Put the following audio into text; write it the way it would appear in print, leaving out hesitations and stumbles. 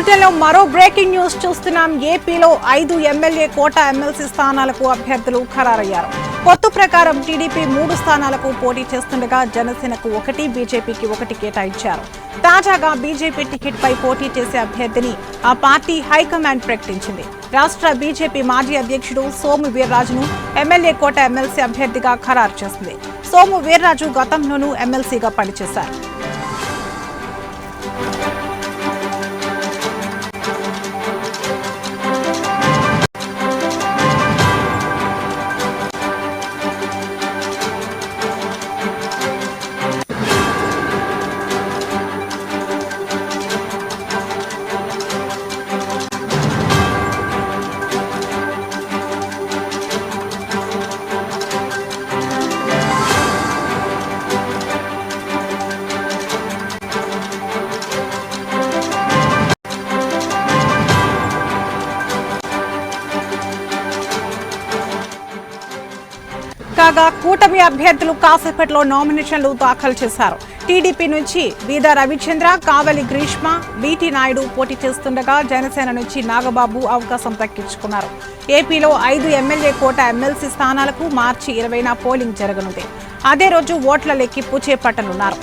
బులెటిన్లో మరో breaking news చూస్తున్నాం. ఏపీలో 5 ఎమ్మెల్యే కోటా ఎమ్మెల్సీ స్థానాలకు అభ్యర్థులు ఖరారయ్యారు. పొత్తు ప్రకారం టీడీపీ 3 స్థానాలకు పోటీ చేస్తుండగా జనసేనకు 1, బీజేపీకి 1 కేటాయించారు. తాజాగా బీజేపీ టికెట్ పై పోటీ చేసే అభ్యర్థిని ఆ పార్టీ హైకమాండ్ ప్రకటించింది. రాష్ట్ర బీజేపీ మాజీ అధ్యక్షుడు సోము వీర్రాజును ఎమ్మెల్యే కోటా ఎమ్మెల్సీ అభ్యర్థిగా ఖరారు చేసింది. సోము వీర్రాజు గతంలోనూ ఎమ్మెల్సీగా పనిచేశారు. కాగా కూటమి అభ్యర్థులు కాసేపట్లో నామినేషన్లు దాఖలు చేశారు. టీడీపీ నుంచి బీదా రవిచంద్ర, కావలి గ్రీష్మ, బీటీ నాయుడు పోటీ చేస్తుండగా జనసేన నుంచి నాగబాబు అవకాశం దక్కించుకున్నారు. ఏపీలో 5 ఎమ్మెల్యే కోటా ఎమ్మెల్సీ స్థానాలకు మార్చి 20న పోలింగ్ జరగనుంది. అదే రోజు ఓట్ల లెక్కింపు చేపట్టనున్నారు.